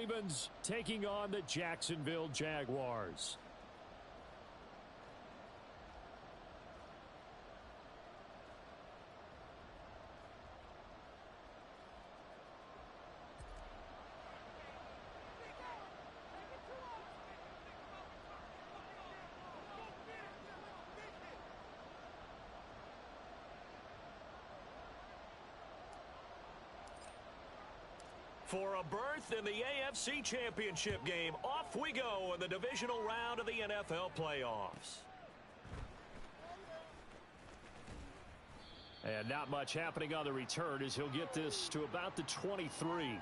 Ravens taking on the Jacksonville Jaguars. For a berth in the AFC Championship game, off we go in the divisional round of the NFL playoffs. And not much happening on the return as he'll get this to about the 23.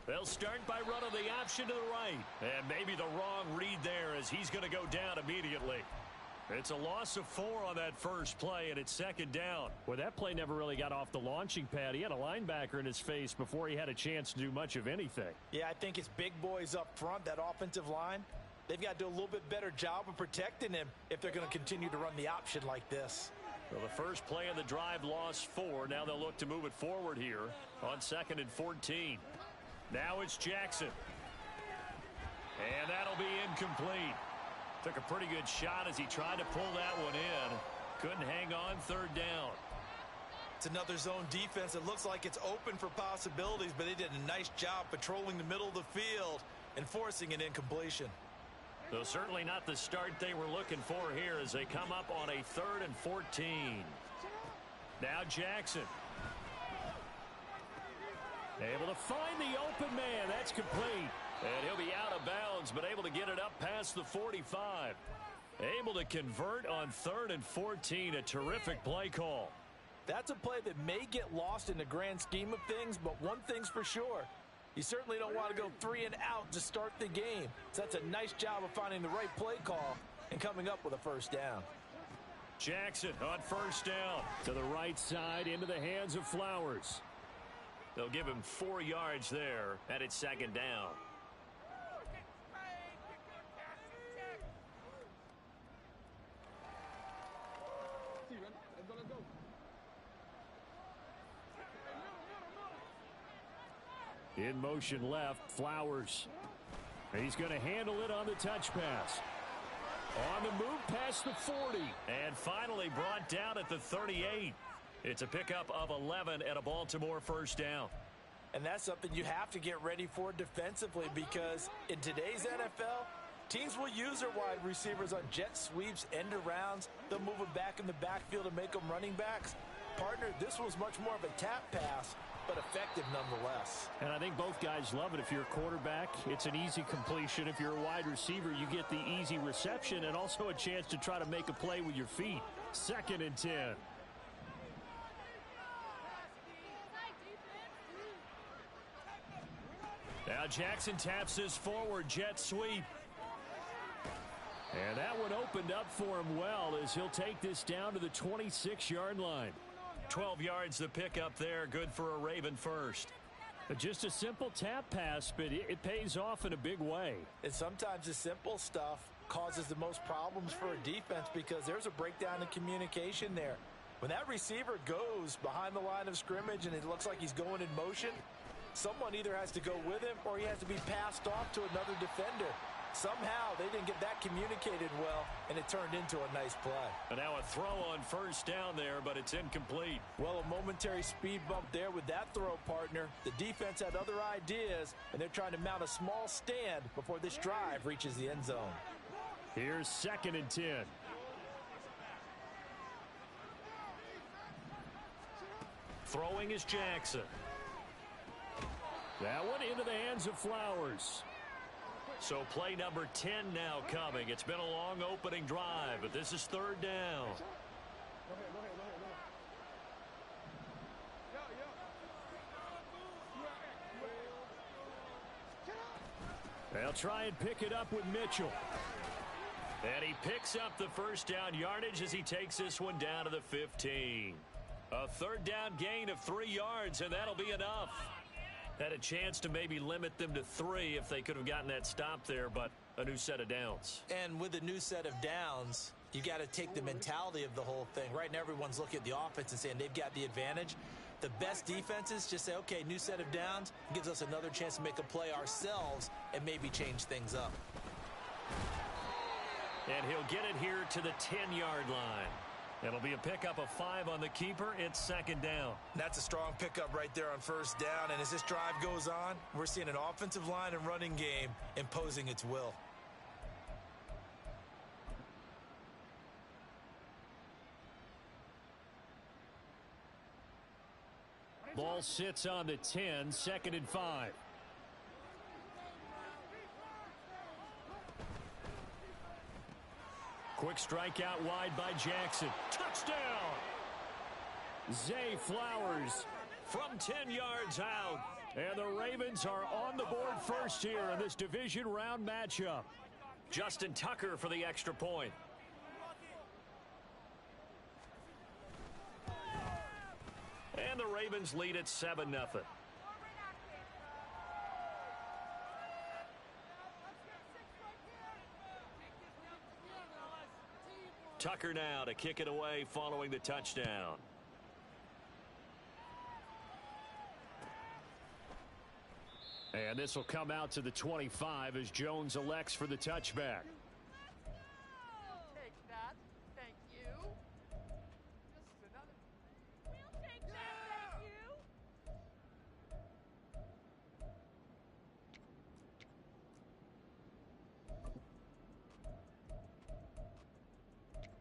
They'll start by running the option to the right. And maybe the wrong read there as he's going to go down immediately. It's a loss of 4 on that first play, and it's second down. Well, that play never really got off the launching pad. He had a linebacker in his face before he had a chance to do much of anything. Yeah, I think it's big boys up front, that offensive line. They've got to do a little bit better job of protecting him if they're going to continue to run the option like this. Well, the first play of the drive lost 4. Now they'll look to move it forward here on 2nd and 14. Now it's Jackson. And that'll be incomplete. Took a pretty good shot as he tried to pull that one in. Couldn't hang on, 3rd down. It's another zone defense. It looks like it's open for possibilities, but they did a nice job patrolling the middle of the field and forcing an incompletion. Though certainly not the start they were looking for here as they come up on a 3rd and 14. Now Jackson. Able to find the open man. That's complete. And he'll be out of bounds, but able to get it up past the 45. Able to convert on 3rd and 14. A terrific play call. That's a play that may get lost in the grand scheme of things, but one thing's for sure. You certainly don't want to go 3 and out to start the game. So that's a nice job of finding the right play call and coming up with a first down. Jackson on first down. To the right side into the hands of Flowers. They'll give him 4 yards there, and it's 2nd down. In motion left, Flowers. And he's going to handle it on the touch pass. On the move past the 40. And finally brought down at the 38. It's a pickup of 11 and a Baltimore first down. And that's something you have to get ready for defensively, because in today's NFL, teams will use their wide receivers on jet sweeps, end arounds. They'll move them back in the backfield and make them running backs. Partner, this was much more of a tap pass, but effective nonetheless. And I think both guys love it. If you're a quarterback, it's an easy completion. If you're a wide receiver, you get the easy reception and also a chance to try to make a play with your feet. 2nd and 10. Now Jackson taps this forward jet sweep. And that one opened up for him well as he'll take this down to the 26-yard line. 12 yards the pickup there. Good for a Raven first. Just a simple tap pass, but it pays off in a big way. And sometimes the simple stuff causes the most problems for a defense because there's a breakdown in communication there. When that receiver goes behind the line of scrimmage and it looks like he's going in motion, someone either has to go with him or he has to be passed off to another defender. Somehow they didn't get that communicated well, and it turned into a nice play. And now a throw on first down there, but it's incomplete. Well, a momentary speed bump there with that throw, partner. The defense had other ideas, and they're trying to mount a small stand before this drive reaches the end zone. Here's 2nd and 10. Throwing is Jackson. That one into the hands of Flowers. So play number 10 now coming. It's been a long opening drive, but this is 3rd down. They'll try and pick it up with Mitchell. And he picks up the first down yardage as he takes this one down to the 15. A third down gain of 3 yards, and that'll be enough. Had a chance to maybe limit them to 3 if they could have gotten that stop there, but a new set of downs. And with a new set of downs, you got to take the mentality of the whole thing. Right now, everyone's looking at the offense and saying they've got the advantage. The best defenses just say, okay, new set of downs, gives us another chance to make a play ourselves and maybe change things up. And he'll get it here to the 10-yard line. It'll be a pickup of 5 on the keeper. It's second down. That's a strong pickup right there on first down. And as this drive goes on, we're seeing an offensive line and running game imposing its will. Ball sits on the 10, second and 5. Quick strike out wide by Jackson. Touchdown! Zay Flowers from 10 yards out. And the Ravens are on the board first here in this division round matchup. Justin Tucker for the extra point. And the Ravens lead at 7-0. Tucker now to kick it away following the touchdown. And this will come out to the 25 as Jones elects for the touchback. Take that. Thank you. Just another. We'll take that. Thank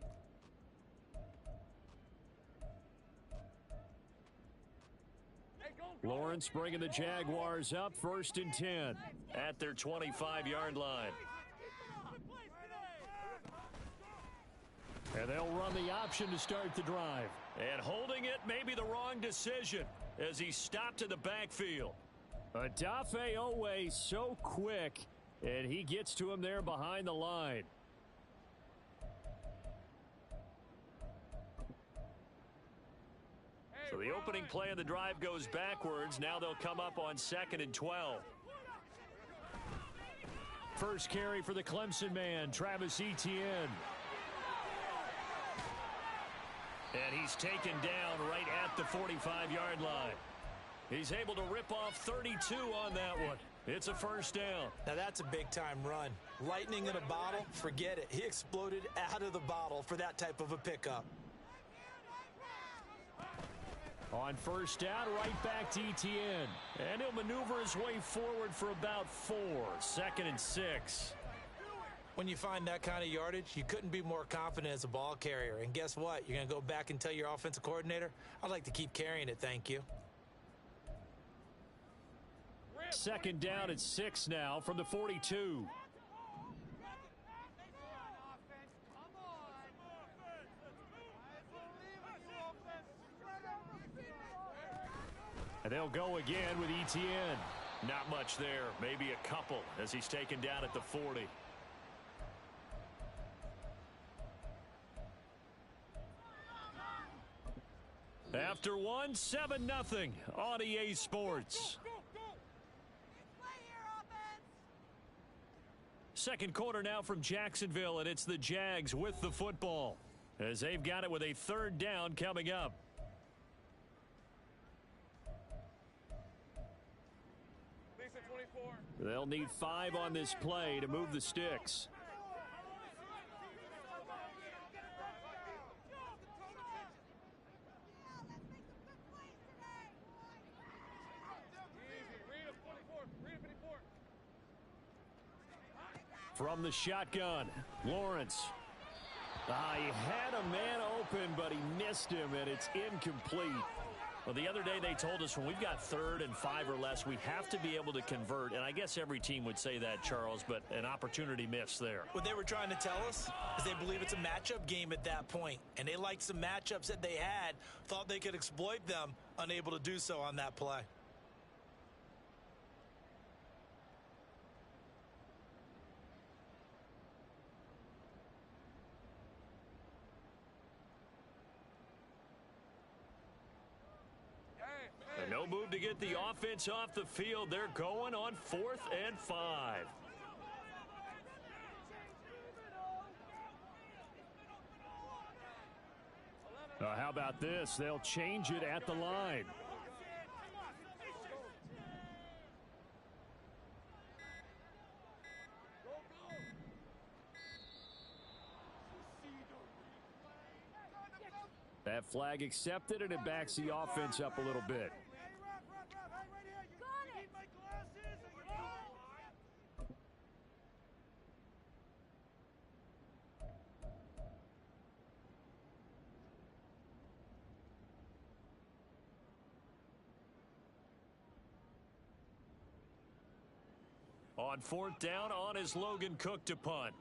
you. Lawrence bringing the Jaguars up, 1st and 10. At their 25-yard line. And they'll run the option to start the drive. And holding it may be the wrong decision as he stopped in the backfield. Gfddf44 so quick, and he gets to him there behind the line. So the opening play of the drive goes backwards. Now they'll come up on 2nd and 12. First carry for the Clemson man, Travis Etienne. And he's taken down right at the 45-yard line. He's able to rip off 32 on that one. It's a first down. Now that's a big-time run. Lightning in a bottle, forget it. He exploded out of the bottle for that type of a pickup. On first down, right back to Etienne. And he'll maneuver his way forward for about 4. 2nd and 6. When you find that kind of yardage, you couldn't be more confident as a ball carrier. And guess what? You're going to go back and tell your offensive coordinator, I'd like to keep carrying it, thank you. 2nd down at 6 now from the 42. And they'll go again with Etienne. Not much there. Maybe a couple as he's taken down at the 40. After one, 7-0 on EA Sports. Second quarter now from Jacksonville, and it's the Jags with the football as they've got it with a 3rd down coming up. They'll need 5 on this play to move the sticks. From the shotgun, Lawrence. He had a man open, but he missed him, and it's incomplete. Well, the other day they told us when we've got 3rd and 5 or less, we have to be able to convert. And I guess every team would say that, Charles, but an opportunity missed there. What they were trying to tell us is they believe it's a matchup game at that point. And they liked some matchups that they had, thought they could exploit them, unable to do so on that play. And no move to get the offense off the field. They're going on 4th and 5. How about this? They'll change it at the line. That flag accepted, and it backs the offense up a little bit. On 4th down, on is Logan Cook to punt.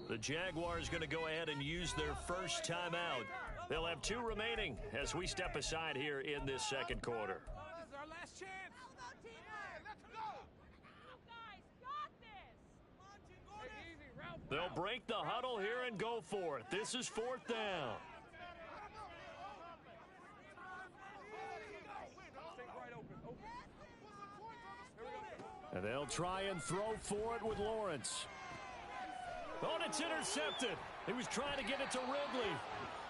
The Jaguars going to go ahead and use their first timeout. They'll have 2 remaining as we step aside here in this second quarter. This is our last chance. Let's go. Guys, got this. They'll break the huddle here and go for it. This is 4th down. And they'll try and throw for it with Lawrence. Oh, and it's intercepted. He was trying to get it to Ridley.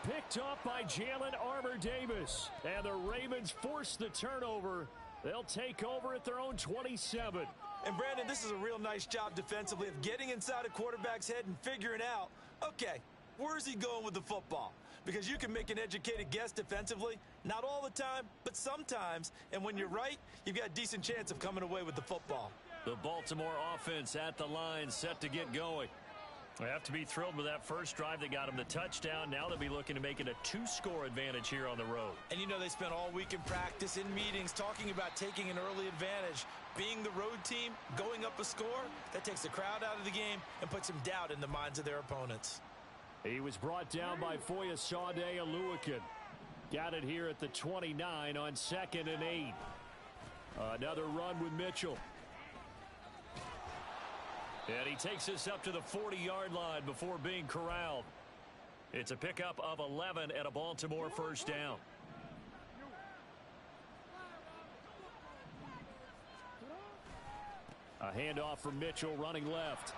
Picked up by Jalen Armour-Davis. And the Ravens force the turnover. They'll take over at their own 27. And, Brandon, this is a real nice job defensively of getting inside a quarterback's head and figuring out, okay, where's he going with the football? Because you can make an educated guess defensively, not all the time, but sometimes. And when you're right, you've got a decent chance of coming away with the football. The Baltimore offense at the line, set to get going. They have to be thrilled with that first drive that got them the touchdown. Now they'll be looking to make it a 2-score advantage here on the road. And you know they spent all week in practice, in meetings, talking about taking an early advantage. Being the road team, going up a score, that takes the crowd out of the game and puts some doubt in the minds of their opponents. He was brought down by Foyesade Oluwakin. Got it here at the 29 on 2nd and 8. Another run with Mitchell. And he takes us up to the 40-yard line before being corralled. It's a pickup of 11 and a Baltimore first down. A handoff from Mitchell running left.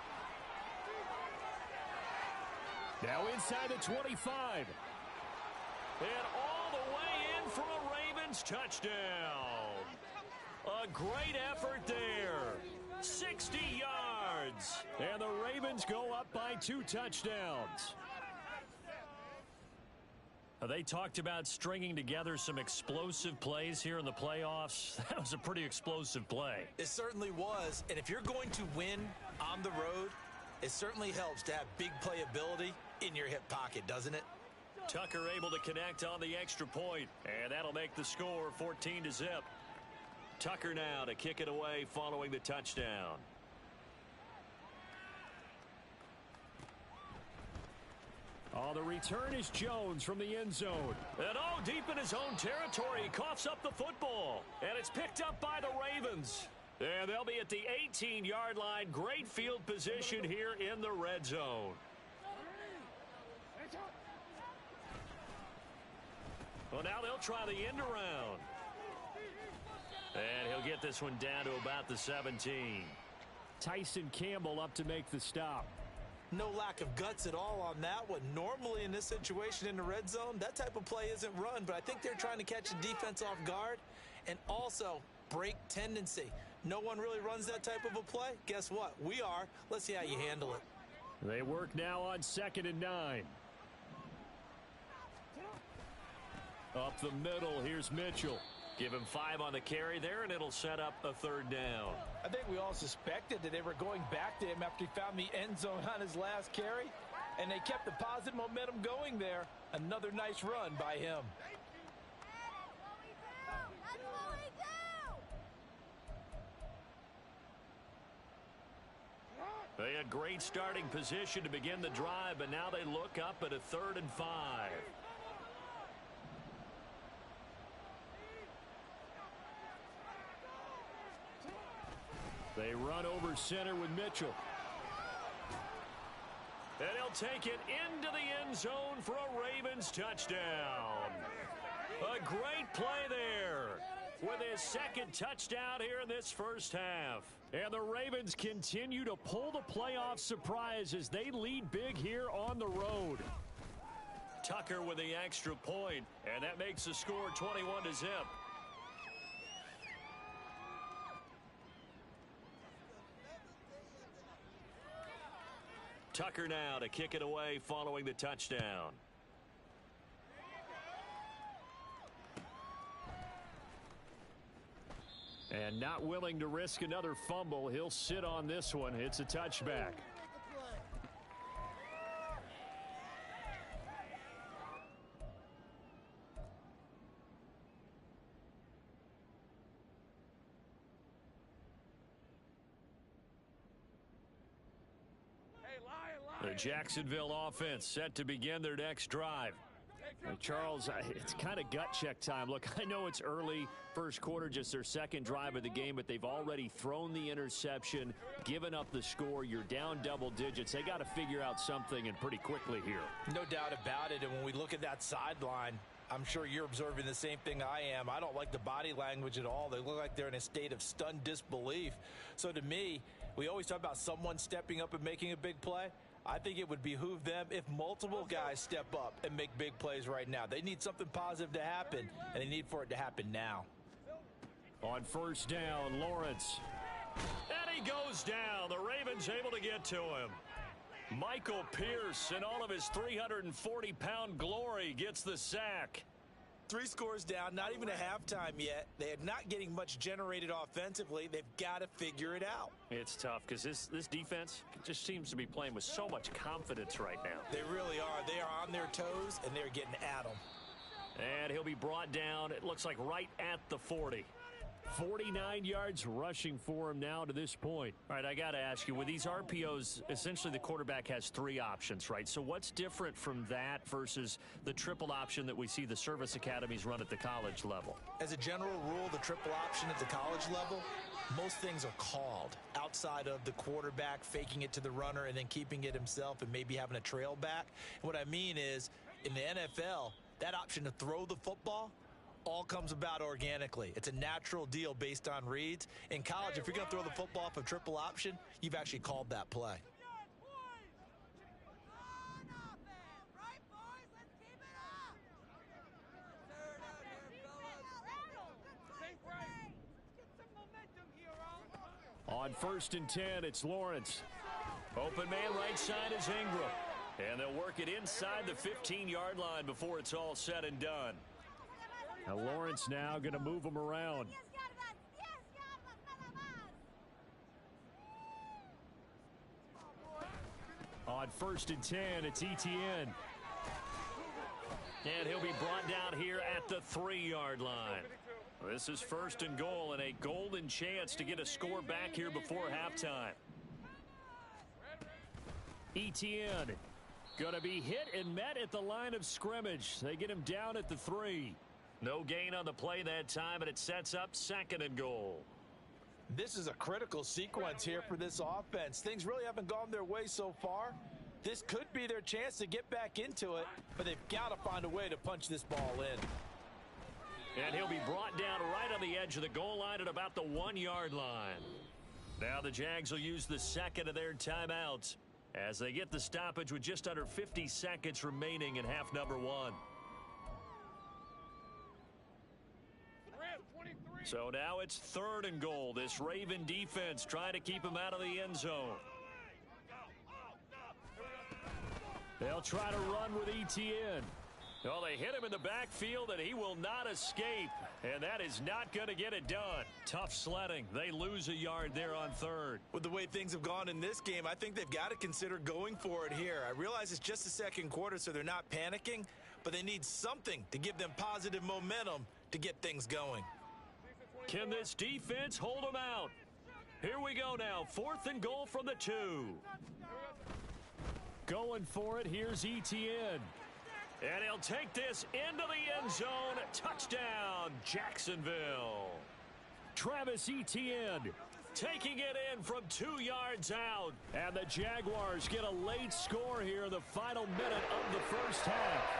Now inside the 25. And all the way in for a Ravens touchdown. A great effort there. 60 yards. And the Ravens go up by 2 touchdowns. They talked about stringing together some explosive plays here in the playoffs. That was a pretty explosive play. It certainly was. And if you're going to win on the road, it certainly helps to have big playability in your hip pocket, doesn't it? Tucker able to connect on the extra point, and that'll make the score 14-0. Tucker now to kick it away following the touchdown. Oh, the return is Jones from the end zone. And deep in his own territory, he coughs up the football. And it's picked up by the Ravens. And they'll be at the 18-yard line. Great field position here in the red zone. Well, now they'll try the end around. And he'll get this one down to about the 17. Tyson Campbell up to make the stop. No lack of guts at all on that one. Normally in this situation in the red zone, that type of play isn't run, but I think they're trying to catch the defense off guard and also break tendency. No one really runs that type of a play. Guess what? We are. Let's see how you handle it. They work now on 2nd and 9. Up the middle, here's Mitchell. Give him 5 on the carry there, and it'll set up a 3rd down. I think we all suspected that they were going back to him after he found the end zone on his last carry, and they kept the positive momentum going there. Another nice run by him. They had great starting position to begin the drive, but now they look up at a 3rd and 5. They run over center with Mitchell. And he'll take it into the end zone for a Ravens touchdown. A great play there with his 2nd touchdown here in this first half. And the Ravens continue to pull the playoff surprise as they lead big here on the road. Tucker with the extra point, and that makes the score 21-0. Tucker now to kick it away following the touchdown. And not willing to risk another fumble, he'll sit on this one. It's a touchback. The Jacksonville offense set to begin their next drive. Charles, it's kind of gut check time. Look, I know it's early, first quarter, just their 2nd drive of the game, but they've already thrown the interception, given up the score. You're down double digits. They got to figure out something, and pretty quickly here. No doubt about it. And when we look at that sideline, I'm sure you're observing the same thing I am. I don't like the body language at all. They look like they're in a state of stunned disbelief. So to me, we always talk about someone stepping up and making a big play. I think it would behoove them if multiple guys step up and make big plays right now. They need something positive to happen, and they need for it to happen now. On first down, Lawrence. And he goes down. The Ravens able to get to him. Michael Pierce, in all of his 340-pound glory, gets the sack. 3 scores down, not even a halftime yet. They are not getting much generated offensively. They've got to figure it out. It's tough because this defense just seems to be playing with so much confidence right now. They really are. They are on their toes, and they're getting at them. And he'll be brought down, it looks like, right at the 40. 49 yards rushing for him now to this point. All right, I got to ask you, with these RPOs, essentially the quarterback has 3 options, right? So what's different from that versus the triple option that we see the service academies run at the college level? As a general rule, the triple option at the college level, most things are called outside of the quarterback faking it to the runner and then keeping it himself and maybe having a trail back. And what I mean is, in the NFL, that option to throw the football all comes about organically. It's a natural deal based on reads. In college, if you're going to throw the football off a triple option, you've actually called that play. On first and 10, it's Lawrence. Open man right side is Ingram. And they'll work it inside the 15-yard line before it's all said and done. Now Lawrence now going to move him around. On first and 10, it's Etienne. And he'll be brought down here at the 3-yard line. This is first and goal and a golden chance to get a score back here before halftime. Etienne going to be hit and met at the line of scrimmage. They get him down at the 3. No gain on the play that time, and it sets up 2nd and goal. This is a critical sequence here for this offense. Things really haven't gone their way so far. This could be their chance to get back into it, but they've got to find a way to punch this ball in. And he'll be brought down right on the edge of the goal line at about the 1-yard line. Now the Jags will use the 2nd of their timeouts as they get the stoppage with just under 50 seconds remaining in half number 1. So now it's 3rd and goal. This Raven defense trying to keep him out of the end zone. They'll try to run with Etienne. Well, they hit him in the backfield, and he will not escape. And that is not going to get it done. Tough sledding. They lose a yard there on 3rd. With the way things have gone in this game, I think they've got to consider going for it here. I realize it's just the 2nd quarter, so they're not panicking, but they need something to give them positive momentum to get things going. Can this defense hold them out? Here we go now. 4th and goal from the 2. Going for it. Here's Etienne. And he'll take this into the end zone. Touchdown, Jacksonville. Travis Etienne taking it in from 2 yards out. And the Jaguars get a late score here in the final minute of the first half.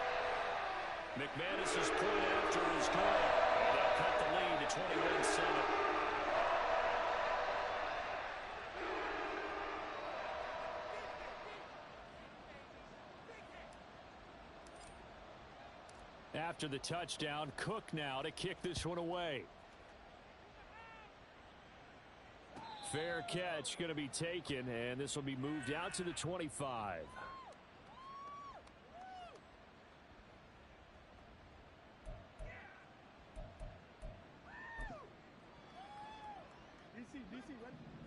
McManus's point after is good. And they'll cut the lead to 21-7. After the touchdown, Cook now to kick this one away. Fair catch going to be taken, and this will be moved out to the 25.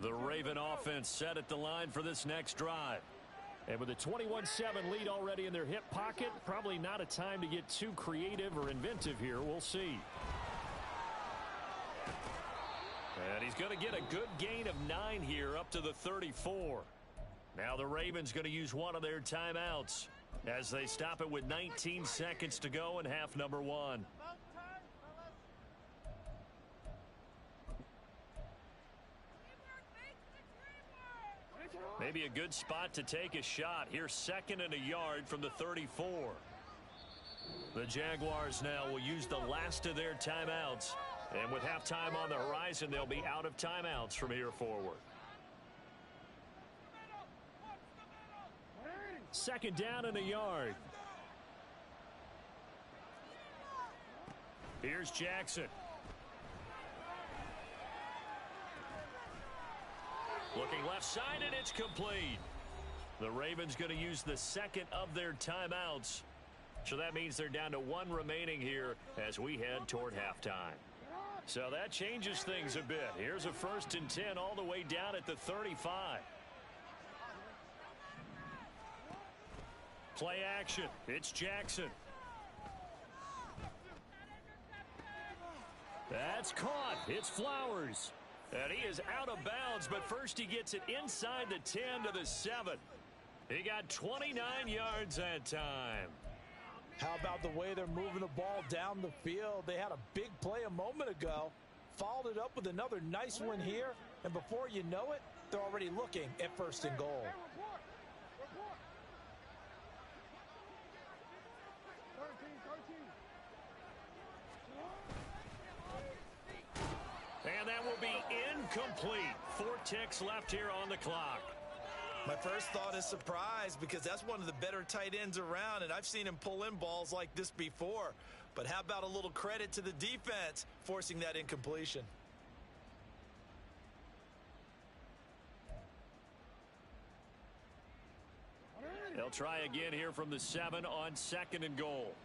The Raven offense set at the line for this next drive. And with a 21-7 lead already in their hip pocket, probably not a time to get too creative or inventive here. We'll see. And he's going to get a good gain of 9 here up to the 34. Now the Ravens going to use one of their timeouts as they stop it with 19 seconds to go in half number 1. Maybe a good spot to take a shot. Here's 2nd and a yard from the 34. The Jaguars now will use the last of their timeouts. And with halftime on the horizon, they'll be out of timeouts from here forward. 2nd down and a yard. Here's Jackson. Looking left side, and it's complete. The Ravens going to use the 2nd of their timeouts. So that means they're down to 1 remaining here as we head toward halftime. So that changes things a bit. Here's a 1st and 10 all the way down at the 35. Play action. It's Jackson. That's caught. It's Flowers. And he is out of bounds, but first he gets it inside the 10 to the 7. He got 29 yards that time. How about the way they're moving the ball down the field? They had a big play a moment ago, followed it up with another nice one here, and before you know it, they're already looking at 1st and goal. And that will be incomplete. 4 ticks left here on the clock. My first thought is surprise because that's one of the better tight ends around, and I've seen him pull in balls like this before. But how about a little credit to the defense forcing that incompletion? They'll try again here from the 7 on 2nd and goal.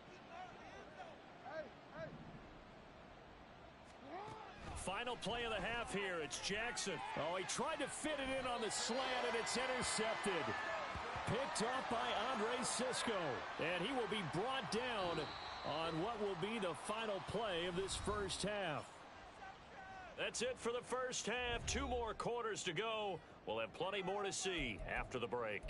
Final play of the half here. It's Jackson. Oh, he tried to fit it in on the slant, and it's intercepted. Picked off by Andre Cisco. And he will be brought down on what will be the final play of this first half. That's it for the first half. 2 more quarters to go. We'll have plenty more to see after the break.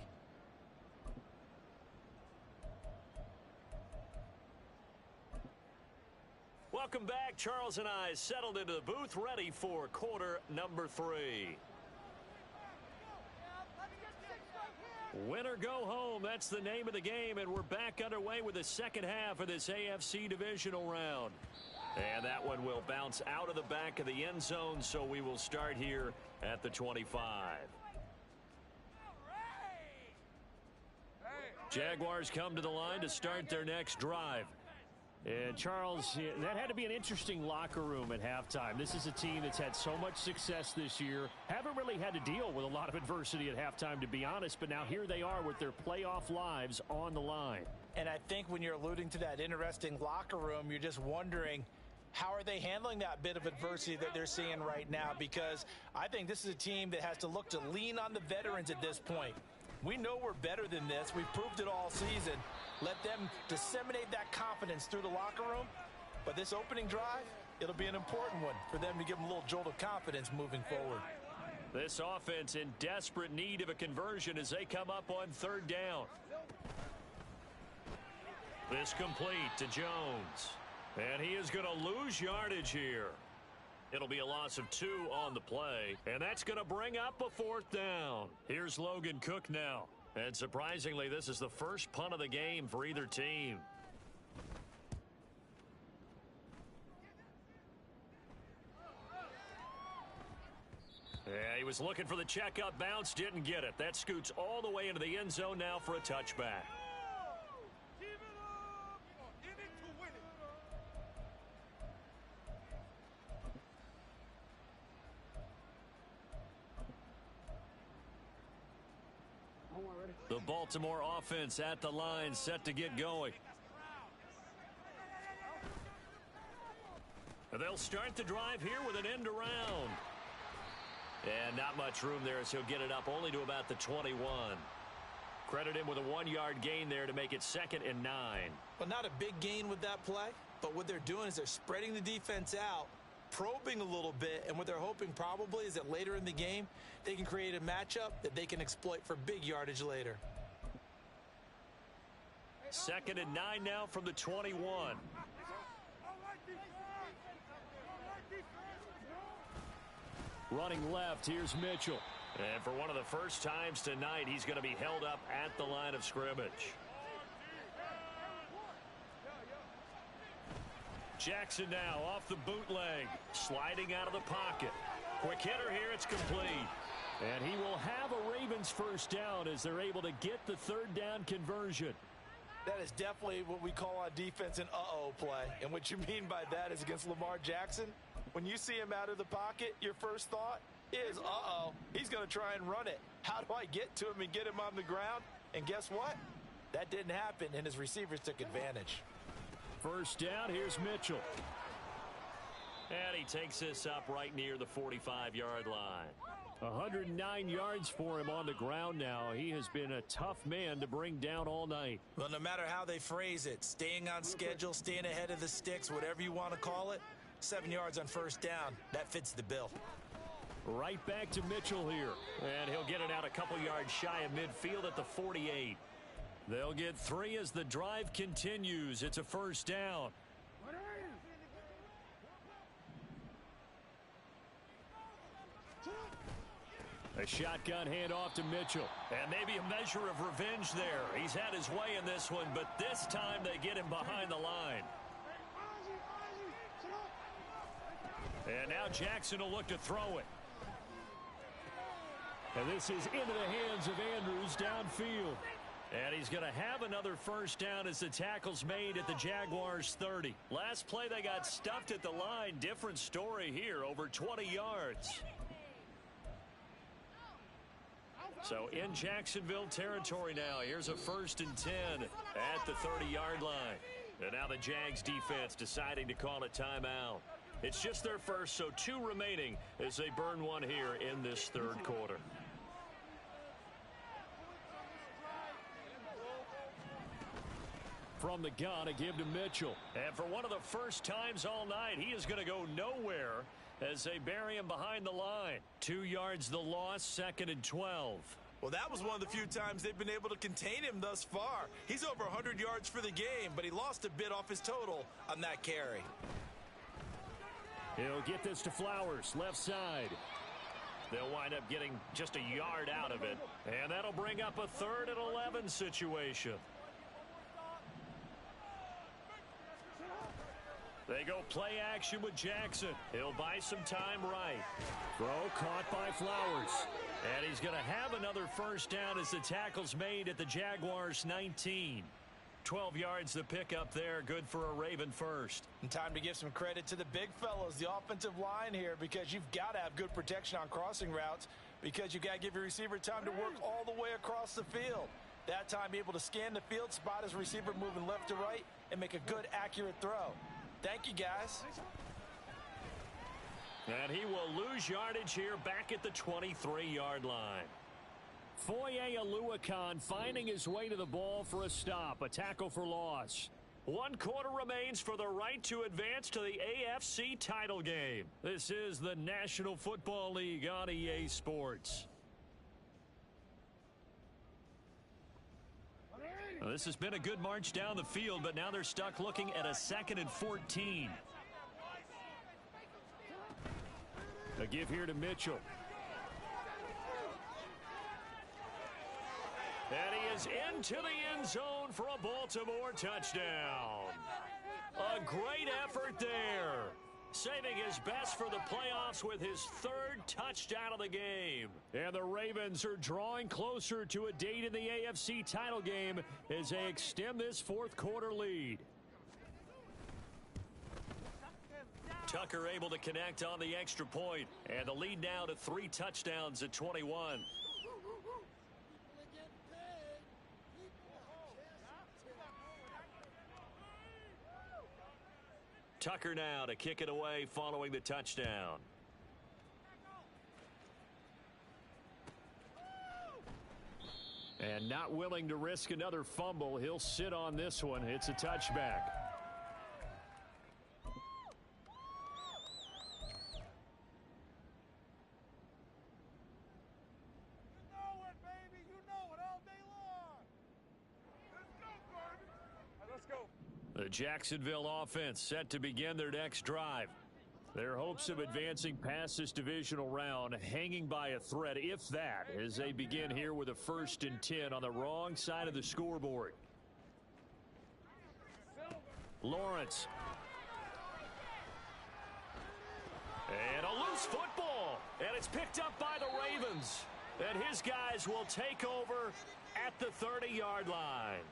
Welcome back. Charles and I settled into the booth ready for quarter number 3. Win or go home, that's the name of the game, and we're back underway with the second half of this AFC divisional round. And that one will bounce out of the back of the end zone, so we will start here at the 25. Jaguars come to the line to start their next drive. And Charles, that had to be an interesting locker room at halftime. This is a team that's had so much success this year. Haven't really had to deal with a lot of adversity at halftime, to be honest. But now here they are with their playoff lives on the line. And I think when you're alluding to that interesting locker room, you're just wondering, how are they handling that bit of adversity that they're seeing right now? Because I think this is a team that has to look to lean on the veterans at this point. We know we're better than this. We've proved it all season. Let them disseminate that confidence through the locker room. But this opening drive, it'll be an important one for them to give them a little jolt of confidence moving forward. This offense in desperate need of a conversion as they come up on 3rd down. This complete to Jones. And he is going to lose yardage here. It'll be a loss of 2 on the play. And that's going to bring up a 4th down. Here's Logan Cook now. And surprisingly, this is the first punt of the game for either team. Yeah, he was looking for the checkup bounce, didn't get it. That scoots all the way into the end zone now for a touchback. The Baltimore offense at the line, set to get going. They'll start the drive here with an end around. And not much room there as he'll get it up only to about the 21. Credit him with a 1-yard gain there to make it 2nd and 9. Well, not a big gain with that play, but what they're doing is they're spreading the defense out, probing a little bit, and what they're hoping probably is that later in the game, they can create a matchup that they can exploit for big yardage later. 2nd and 9 now from the 21. Running left, here's Mitchell. And for one of the first times tonight, he's going to be held up at the line of scrimmage. Jackson now off the bootleg, sliding out of the pocket. Quick hitter here, it's complete. And he will have a Ravens first down as they're able to get the 3rd down conversion. That is definitely what we call on defense an uh-oh play. And what you mean by that is against Lamar Jackson, when you see him out of the pocket, your first thought is, uh-oh, he's going to try and run it. How do I get to him and get him on the ground? And guess what? That didn't happen, and his receivers took advantage. First down, here's Mitchell. And he takes this up right near the 45-yard line. 109 yards for him on the ground now. He has been a tough man to bring down all night. Well, no matter how they phrase it, staying on schedule, staying ahead of the sticks, whatever you want to call it, 7 yards on first down, that fits the bill. Right back to Mitchell here. And he'll get it out a couple yards shy of midfield at the 48. They'll get 3 as the drive continues. It's a first down. A shotgun handoff to Mitchell. And maybe a measure of revenge there. He's had his way in this one, but this time they get him behind the line. And now Jackson will look to throw it. And this is into the hands of Andrews downfield. And he's going to have another first down as the tackle's made at the Jaguars' 30. Last play they got stuffed at the line. Different story here, over 20 yards. So in Jacksonville territory now. Here's a 1st and 10 at the 30-yard line. And now the Jags defense deciding to call a timeout. It's just their first, so 2 remaining as they burn one here in this 3rd quarter. From the gun, a give to Mitchell. And for one of the first times all night, he is going to go nowhere as they bury him behind the line. 2 yards the loss, 2nd and 12. Well, that was one of the few times they've been able to contain him thus far. He's over 100 yards for the game, but he lost a bit off his total on that carry. He'll get this to Flowers, left side. They'll wind up getting just a yard out of it. And that'll bring up a 3rd and 11 situation. They go play action with Jackson. He'll buy some time right. Throw caught by Flowers. And he's going to have another first down as the tackle's made at the Jaguars' 19. 12 yards the pickup there. Good for a Raven first. And time to give some credit to the big fellows, the offensive line here, because you've got to have good protection on crossing routes because you've got to give your receiver time to work all the way across the field. That time, be able to scan the field, spot his receiver moving left to right, and make a good, accurate throw. Thank you, guys. And he will lose yardage here back at the 23-yard line. Foye Aluakon finding his way to the ball for a stop. A tackle for loss. 1 quarter remains for the right to advance to the AFC title game. This is the National Football League on EA Sports. Well, this has been a good march down the field, but now they're stuck looking at a 2nd and 14. A give here to Mitchell. And he is into the end zone for a Baltimore touchdown. A great effort there. Saving his best for the playoffs with his 3rd touchdown of the game. And the Ravens are drawing closer to a date in the AFC title game as they extend this 4th quarter lead. Tucker able to connect on the extra point, and the lead now to 3 touchdowns at 21. Tucker now to kick it away following the touchdown. And not willing to risk another fumble. He'll sit on this one. It's a touchback. The Jacksonville offense set to begin their next drive. Their hopes of advancing past this divisional round hanging by a thread, if that, as they begin here with a 1st and 10 on the wrong side of the scoreboard. Lawrence. And a loose football. And it's picked up by the Ravens. And his guys will take over at the 30-yard line.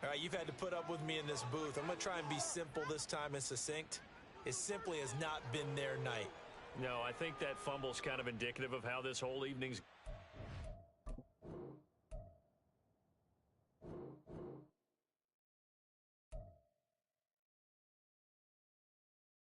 All right, you've had to put up with me in this booth. I'm going to try and be simple this time and succinct. It simply has not been their night. No, I think that fumble's kind of indicative of how this whole evening's